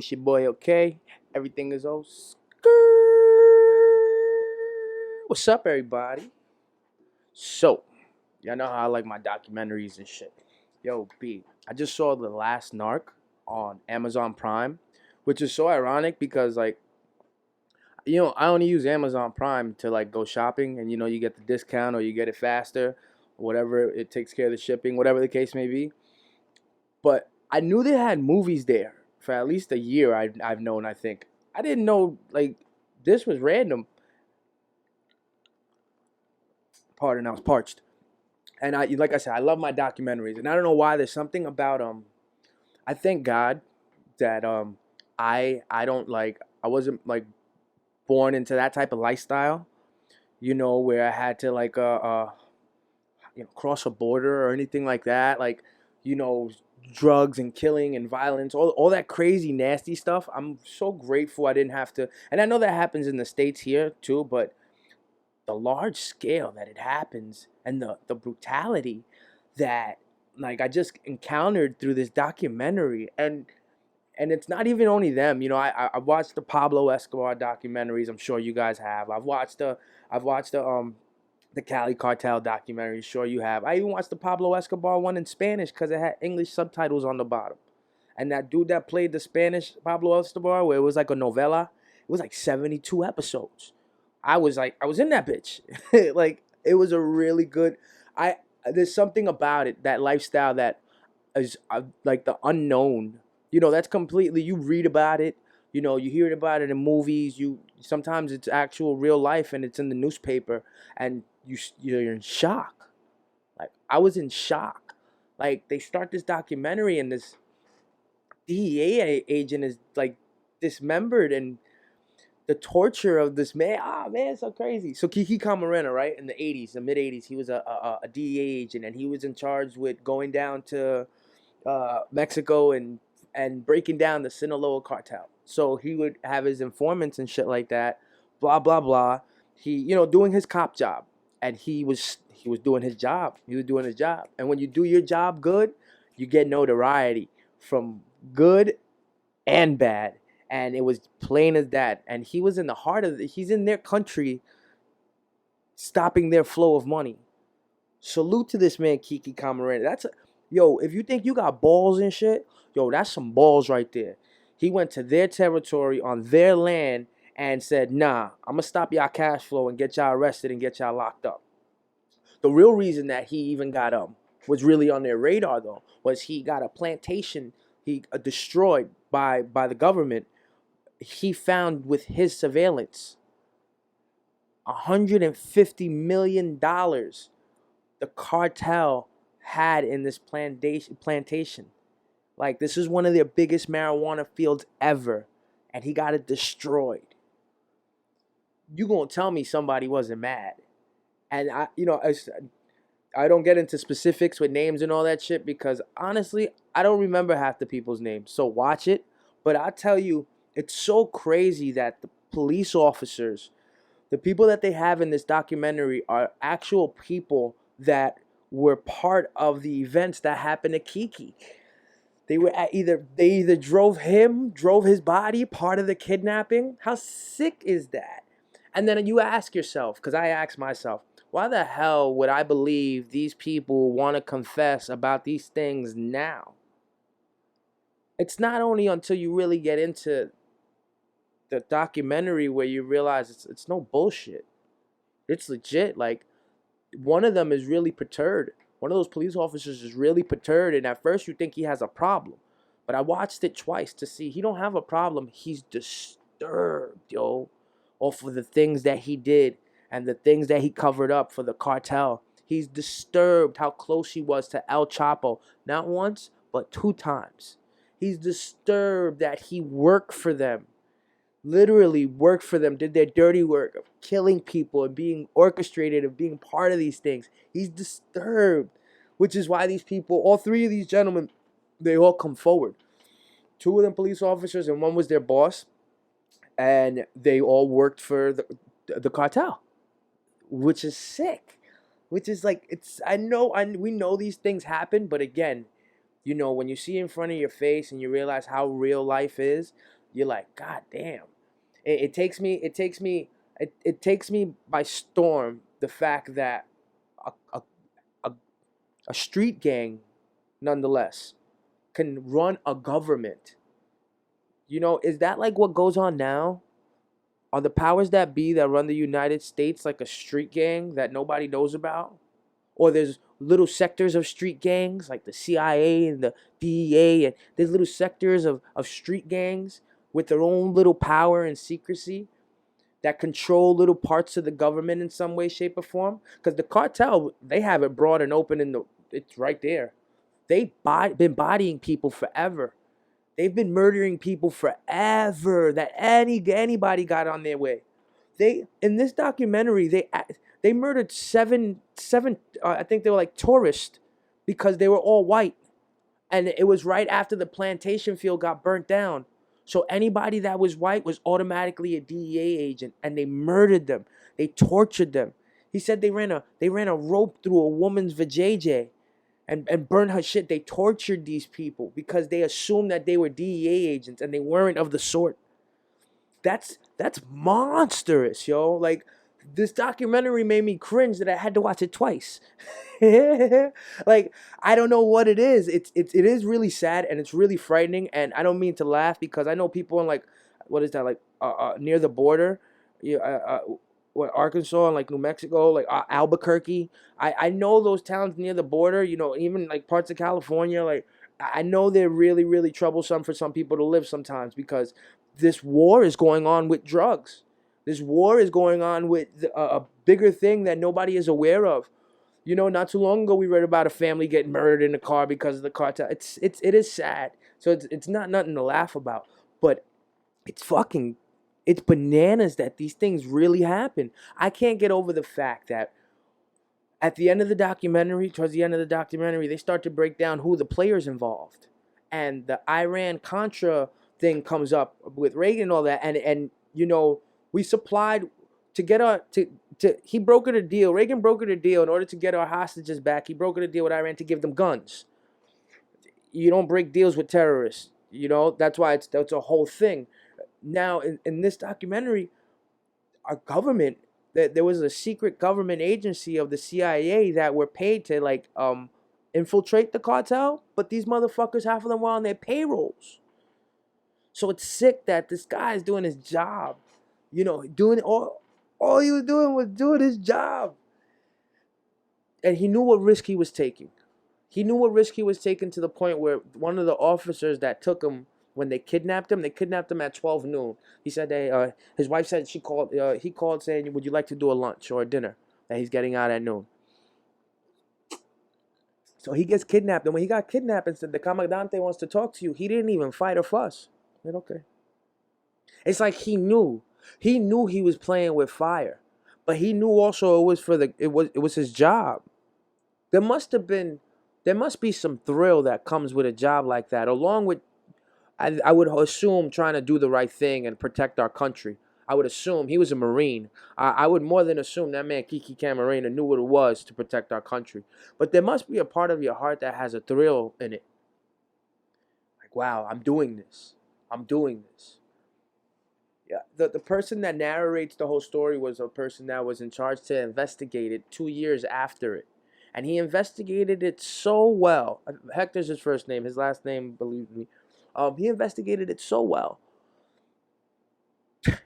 It's your boy OK. Everything is O. What's up, everybody? So, y'all know how I like my documentaries and shit. Yo, B, I just saw The Last Narc on Amazon Prime, which is so ironic because, like, I only use Amazon Prime to, like, go shopping and, you get the discount or you get it faster, whatever, it takes care of the shipping, whatever the case may be. But I knew they had movies there for at least a year. I've known. I think I didn't know like this was random. Pardon, I was parched. And like I said, I love my documentaries, and I don't know why. There's something about I thank God that I don't like I wasn't like born into that type of lifestyle. Where I had to like cross a border or anything like that. Like you know drugs and killing and violence, all that crazy nasty stuff. I'm so grateful I didn't have to, and I know that happens in the States here too, but the large scale that it happens and the brutality that like I just encountered through this documentary. And it's not even only them. I've watched the Pablo Escobar documentaries. I'm sure you guys have. I've watched the Cali Cartel documentary. Sure you have. I even watched the Pablo Escobar one in Spanish because it had English subtitles on the bottom. And that dude that played the Spanish Pablo Escobar, where it was like a novella, it was like 72 episodes. I was in that bitch. Like it was a really good. I There's something about it, that lifestyle that is like the unknown. That's completely, you read about it. You hear about it in movies. Sometimes it's actual real life and it's in the newspaper, and you're in shock. Like I was in shock. Like they start this documentary and this DEA agent is like dismembered, and the torture of this man. Ah, man, it's so crazy. So Kiki Camarena, right, in the 80s, the mid 80s, he was a DEA agent, and he was in charge with going down to Mexico and breaking down the Sinaloa cartel. So he would have his informants and shit like that, blah blah blah. He, doing his cop job, and he was doing his job. He was doing his job, and when you do your job good, you get notoriety from good and bad. And it was plain as that. And he was in the heart of it. He's in their country, stopping their flow of money. Salute to this man, Kiki Camarena. Yo, if you think you got balls and shit, yo, that's some balls right there. He went to their territory on their land and said, nah, I'm going to stop y'all cash flow and get y'all arrested and get y'all locked up. The real reason that he even got was really on their radar, though, was he got a plantation he destroyed by the government. He found with his surveillance $150 million the cartel had in this plantation. Like, this is one of their biggest marijuana fields ever, and he got it destroyed. You gonna tell me somebody wasn't mad? And I don't get into specifics with names and all that shit because honestly, I don't remember half the people's names. So watch it. But I tell you, it's so crazy that the police officers, the people that they have in this documentary, are actual people that were part of the events that happened to Kiki. They either drove his body, part of the kidnapping. How sick is that? And then you ask yourself, because I ask myself, why the hell would I believe these people want to confess about these things now? It's not only until you really get into the documentary where you realize it's no bullshit. It's legit. Like, one of them is really perturbed. One of those police officers is really perturbed, and at first you think he has a problem. But I watched it twice to see he don't have a problem. He's disturbed, yo, off of the things that he did and the things that he covered up for the cartel. He's disturbed how close he was to El Chapo, not once, but 2 times. He's disturbed that he worked for them. Literally worked for them, did their dirty work of killing people and being orchestrated and being part of these things. He's disturbed, which is why these people, all 3 of these gentlemen, they all come forward. 2 of them police officers and 1 was their boss, and they all worked for the cartel, which is sick. Which is like, we know these things happen, but again, when you see in front of your face and you realize how real life is, you're like, God damn. It takes me by storm the fact that a, a, a, a street gang, nonetheless, can run a government. Is that like what goes on now? Are the powers that be that run the United States like a street gang that nobody knows about? Or there's little sectors of street gangs like the CIA and the DEA, and there's little sectors of street gangs with their own little power and secrecy that control little parts of the government in some way, shape, or form? Because the cartel, they have it broad and open it's right there. They've been bodying people forever. They've been murdering people forever that anybody got on their way. They in this documentary they murdered seven I think they were like tourists because they were all white, and it was right after the plantation field got burnt down. So anybody that was white was automatically a DEA agent, and they murdered them. They tortured them. He said they ran a rope through a woman's vajayjay and burned her shit. They tortured these people because they assumed that they were DEA agents, and they weren't of the sort. That's monstrous, yo. Like, this documentary made me cringe that I had to watch it twice. Like, I don't know what it is. It is really sad, and it's really frightening, and I don't mean to laugh because I know people in, like, what is that, like, near the border, Arkansas and like New Mexico, like Albuquerque. I know those towns near the border, even like parts of California. Like, I know they're really, really troublesome for some people to live sometimes because this war is going on with drugs. This war is going on with a bigger thing that nobody is aware of. Not too long ago we read about a family getting murdered in a car because of the cartel. It is sad. So it's not nothing to laugh about, but it's bananas that these things really happen. I can't get over the fact that at the end of the documentary, towards the end of the documentary, they start to break down who the players involved. And the Iran-Contra thing comes up with Reagan and all that. And we supplied to get he brokered a deal. Reagan brokered a deal in order to get our hostages back. He brokered a deal with Iran to give them guns. You don't break deals with terrorists. That's why that's a whole thing. Now, in this documentary, our government, there was a secret government agency of the CIA that were paid to, like, infiltrate the cartel, but these motherfuckers, half of them were on their payrolls. So it's sick that this guy is doing his job, doing all he was doing was doing his job. And he knew what risk he was taking. He knew what risk he was taking to the point where one of the officers that took him, when they kidnapped him at 12 noon. He said his wife said he called saying, would you like to do a lunch or a dinner? That he's getting out at noon. So he gets kidnapped. And when he got kidnapped and said, the Comandante wants to talk to you, he didn't even fight or fuss. I said, okay. It's like he knew. He knew he was playing with fire. But he knew also it was his job. There must be some thrill that comes with a job like that, along with, I would assume, trying to do the right thing and protect our country. I would assume he was a Marine. I would more than assume that man Kiki Camarena knew what it was to protect our country. But there must be a part of your heart that has a thrill in it. Like, wow, I'm doing this. Yeah, the person that narrates the whole story was a person that was in charge to investigate it 2 years after it. And he investigated it so well. Hector's his first name. His last name, believe me. He investigated it so well.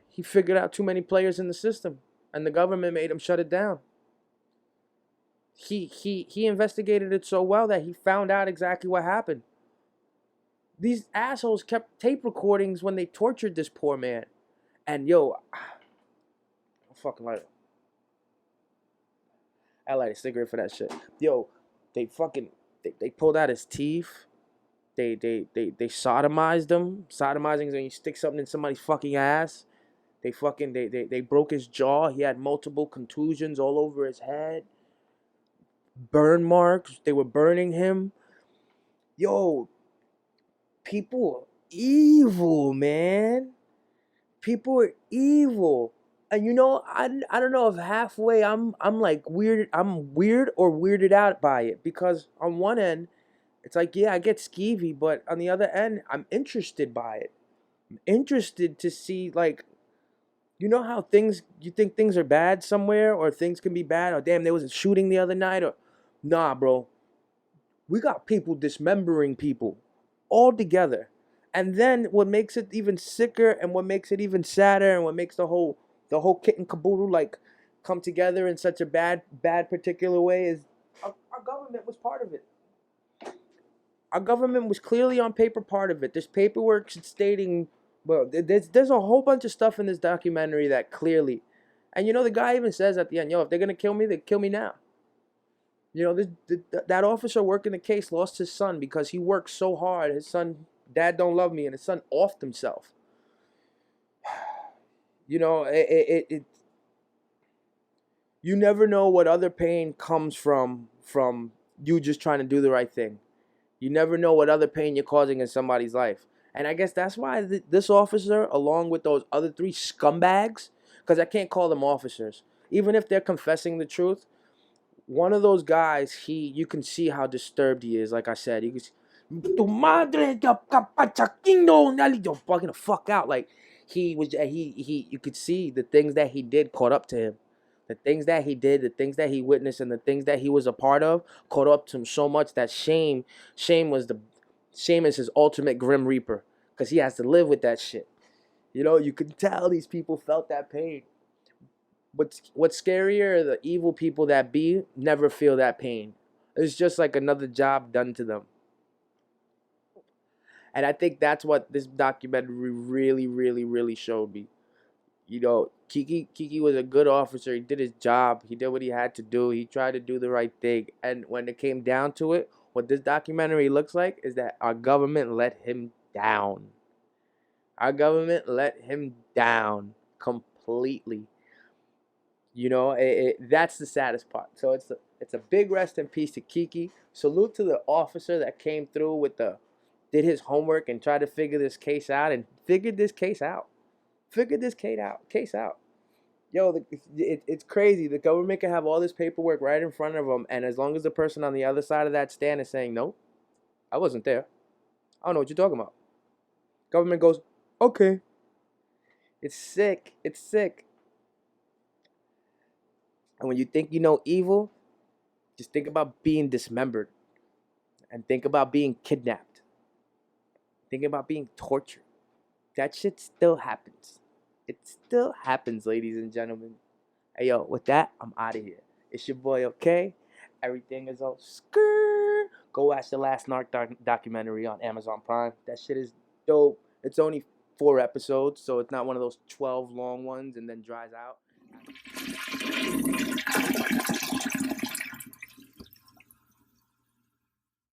He figured out too many players in the system, and the government made him shut it down. He investigated it so well that he found out exactly what happened. These assholes kept tape recordings when they tortured this poor man. And yo, I fucking light it. I light a cigarette for that shit. Yo, they pulled out his teeth. They sodomized him. Sodomizing is when you stick something in somebody's fucking ass. They broke his jaw. He had multiple contusions all over his head. Burn marks. They were burning him. Yo, people are evil, man. People are evil. And I don't know if halfway I'm like weird. I'm weird or weirded out by it, because on one end, it's like, yeah, I get skeevy, but on the other end, I'm interested by it. interested to see, like, you know how you think things are bad somewhere, or things can be bad, or damn, there was a shooting the other night, or nah, bro, we got people dismembering people all together. And then what makes it even sicker, and what makes it even sadder, and what makes the whole kit and caboodle like come together in such a bad particular way is our government was part of it. Our government was clearly on paper part of it. There's paperwork stating, well, there's a whole bunch of stuff in this documentary that clearly, and the guy even says at the end, yo, if they're gonna kill me, they kill me now. That officer working the case lost his son because he worked so hard. His son, dad don't love me, and his son offed himself. You never know what other pain comes from you just trying to do the right thing. You never know what other pain you're causing in somebody's life. And I guess that's why this officer, along with those other three scumbags, because I can't call them officers, even if they're confessing the truth, one of those guys, you can see how disturbed he is. Like I said, you can see, tu madre, fucking the fuck out. Like you could see the things that he did caught up to him. The things that he did, the things that he witnessed, and the things that he was a part of caught up to him so much that shame is his ultimate grim reaper, because he has to live with that shit. You can tell these people felt that pain. What's scarier are the evil people that never feel that pain. It's just like another job done to them. And I think that's what this documentary really, really, really showed me. Kiki was a good officer. He did his job. He did what he had to do. He tried to do the right thing. And when it came down to it, what this documentary looks like is that our government let him down. Our government let him down completely. That's the saddest part. So it's a big rest in peace to Kiki. Salute to the officer that came through did his homework and tried to figure this case out and figured this case out. Figured this case out. Yo, it's crazy. The government can have all this paperwork right in front of them, and as long as the person on the other side of that stand is saying, no, I wasn't there, I don't know what you're talking about, government goes, okay. It's sick. It's sick. And when you think you know evil, just think about being dismembered, and think about being kidnapped. Think about being tortured. That shit still happens. It still happens, ladies and gentlemen. Hey, yo, with that, I'm out of here. It's your boy, OK? Everything is all skirt. Go watch the Last Narc documentary on Amazon Prime. That shit is dope. It's only 4 episodes, so it's not one of those 12 long ones and then dries out.